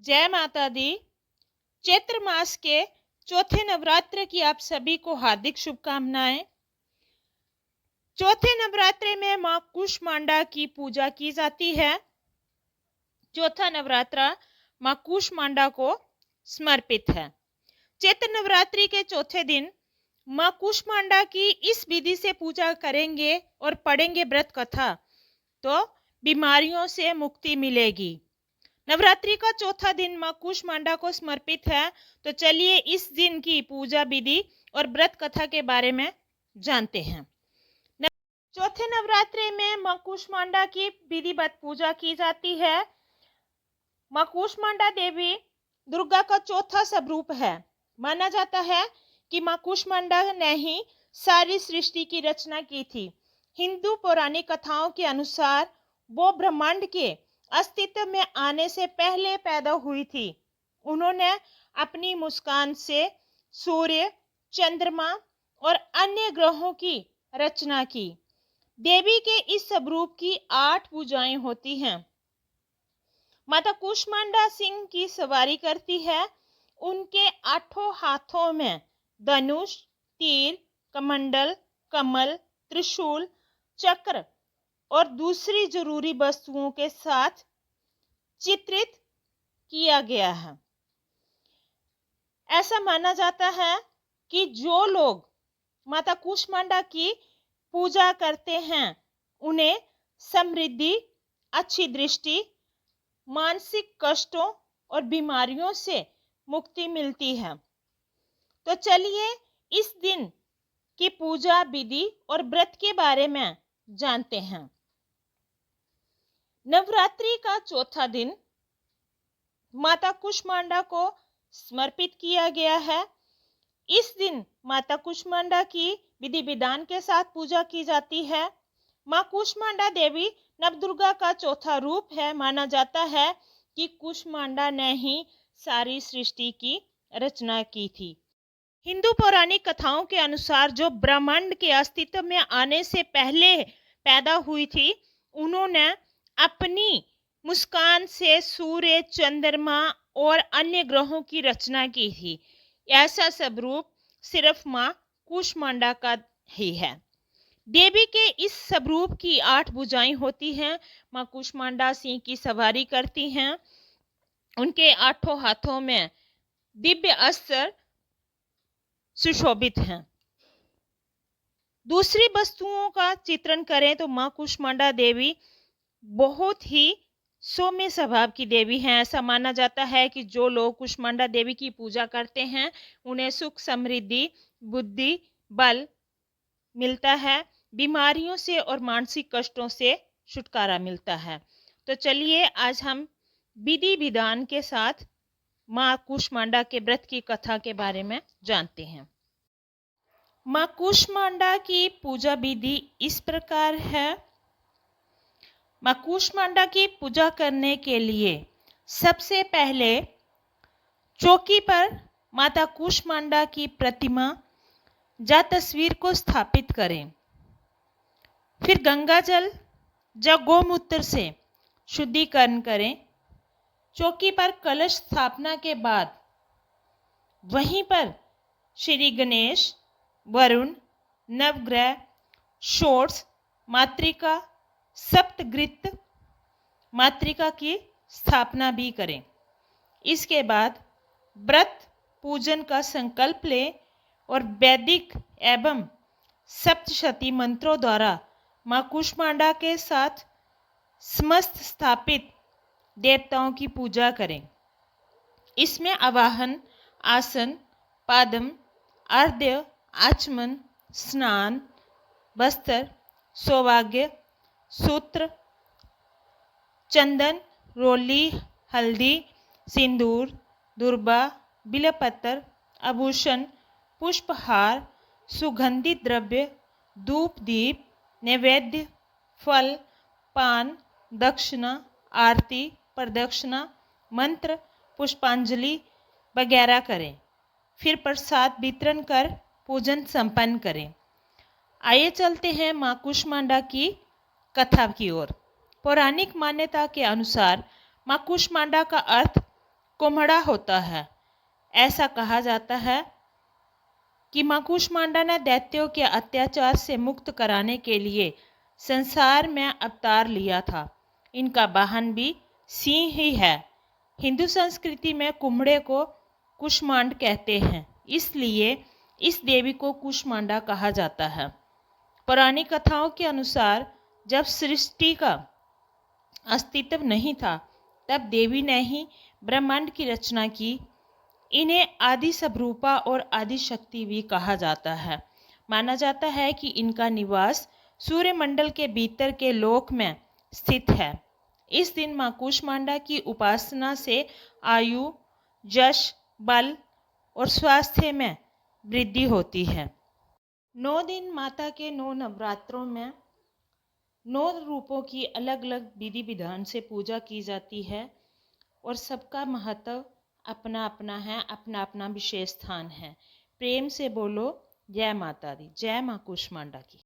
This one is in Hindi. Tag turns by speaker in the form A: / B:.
A: जय माता दी। चैत्र मास के चौथे नवरात्र की आप सभी को हार्दिक शुभकामनाएं। चौथे नवरात्रे में मां कूष्मांडा की पूजा की जाती है। चौथा नवरात्रा मां कूष्मांडा को समर्पित है। चैत्र नवरात्रि के चौथे दिन मां कूष्मांडा की इस विधि से पूजा करेंगे और पढ़ेंगे व्रत कथा तो बीमारियों से मुक्ति मिलेगी। नवरात्रि का चौथा दिन मां कूष्मांडा को समर्पित है, तो चलिए इस दिन की पूजा विधि और व्रत कथा के बारे में जानते हैं। चौथे नवरात्रि में मां कूष्मांडा की विधिवत पूजा की जाती है। मां कूष्मांडा देवी दुर्गा का चौथा स्वरूप है। माना जाता है कि मां कूष्मांडा ने ही सारी सृष्टि की रचना की थी। हिंदू पौराणिक कथाओं के अनुसार वो ब्रह्मांड के अस्तित्व में आने से पहले पैदा हुई थी। उन्होंने अपनी मुस्कान से सूर्य, चंद्रमा और अन्य ग्रहों की रचना की। देवी के इस स्वरूप की 8 भुजाएं होती हैं। माता कूष्मांडा सिंह की सवारी करती है। उनके 8 हाथों में धनुष, तीर, कमंडल, कमल, त्रिशूल, चक्र और दूसरी जरूरी वस्तुओं के साथ चित्रित किया गया है। ऐसा माना जाता है कि जो लोग माता कूष्मांडा की पूजा करते हैं उन्हें समृद्धि, अच्छी दृष्टि, मानसिक कष्टों और बीमारियों से मुक्ति मिलती है। तो चलिए इस दिन की पूजा विधि और व्रत के बारे में जानते हैं। नवरात्रि का चौथा दिन माता कूष्मांडा को समर्पित किया गया है। इस दिन माता कूष्मांडा की विधि विधान के साथ पूजा की जाती है। मां कूष्मांडा देवी नवदुर्गा का चौथा रूप है। माना जाता है कि कूष्मांडा ने ही सारी सृष्टि की रचना की थी। हिंदू पौराणिक कथाओं के अनुसार जो ब्रह्मांड के अस्तित्व में आने से पहले पैदा हुई थी, उन्होंने अपनी मुस्कान से सूर्य, चंद्रमा और अन्य ग्रहों की रचना की थी। ऐसा स्वरूप सिर्फ मां कूष्मांडा का ही है। देवी के इस स्वरूप की 8 भुजाएं होती हैं। मां कूष्मांडा सिंह की सवारी करती हैं। उनके 8 हाथों में दिव्य अस्त्र सुशोभित हैं। दूसरी वस्तुओं का चित्रण करें तो मां कूष्मांडा देवी बहुत ही सौम्य स्वभाव की देवी हैं। ऐसा माना जाता है कि जो लोग कूष्मांडा देवी की पूजा करते हैं उन्हें सुख, समृद्धि, बुद्धि, बल मिलता है। बीमारियों से और मानसिक कष्टों से छुटकारा मिलता है। तो चलिए आज हम विधि विधान के साथ मां कूष्मांडा के व्रत की कथा के बारे में जानते हैं। मां कूष्मांडा की पूजा विधि इस प्रकार है। मां कूष्मांडा की पूजा करने के लिए सबसे पहले चौकी पर माता कूष्मांडा की प्रतिमा या तस्वीर को स्थापित करें। फिर गंगा जल या गौमूत्र से शुद्धिकरण करें। चौकी पर कलश स्थापना के बाद वहीं पर श्री गणेश, वरुण, नवग्रह, षोडश मातृका, सप्तघृत मातृका की स्थापना भी करें। इसके बाद व्रत पूजन का संकल्प लें और वैदिक एवं सप्तशती मंत्रों द्वारा मां कूष्मांडा के साथ समस्त स्थापित देवताओं की पूजा करें। इसमें आवाहन, आसन, पादम, अर्घ्य, आचमन, स्नान, वस्त्र, सौभाग्य, सूत्र, चंदन, रोली, हल्दी, सिंदूर, दुर्बा, बिल्वपत्र, आभूषण, पुष्पहार, सुगंधित द्रव्य, धूप, दीप, नैवेद्य, फल, पान, दक्षिणा, आरती, प्रदक्षिणा, मंत्र, पुष्पांजलि वगैरह करें। फिर प्रसाद वितरण कर पूजन संपन्न करें। आइए चलते हैं मां कूष्मांडा की कथा की ओर। पौराणिक मान्यता के अनुसार मां कूष्मांडा का अर्थ कोम्हड़ा होता है। ऐसा कहा जाता है कि मां कूष्मांडा ने दैत्यों के अत्याचार से मुक्त कराने के लिए संसार में अवतार लिया था। इनका वाहन भी सिंह ही है। हिंदू संस्कृति में कुम्हड़े को कूष्मांड कहते हैं, इसलिए इस देवी को कूष्मांडा कहा जाता है। पुरानी कथाओं के अनुसार जब सृष्टि का अस्तित्व नहीं था, तब देवी ने ही ब्रह्मांड की रचना की। इन्हें आदि स्वरूपा और आदि शक्ति भी कहा जाता है। माना जाता है कि इनका निवास सूर्यमंडल के भीतर के लोक में स्थित है। इस दिन मां कूष्मांडा की उपासना से आयु, यश, बल और स्वास्थ्य में वृद्धि होती है। 9 दिन माता के 9 नवरात्रों में 9 रूपों की अलग अलग विधि विधान से पूजा की जाती है और सबका महत्व अपना अपना है, अपना अपना विशेष स्थान है। प्रेम से बोलो जय माता दी, जय मां कूष्मांडा की।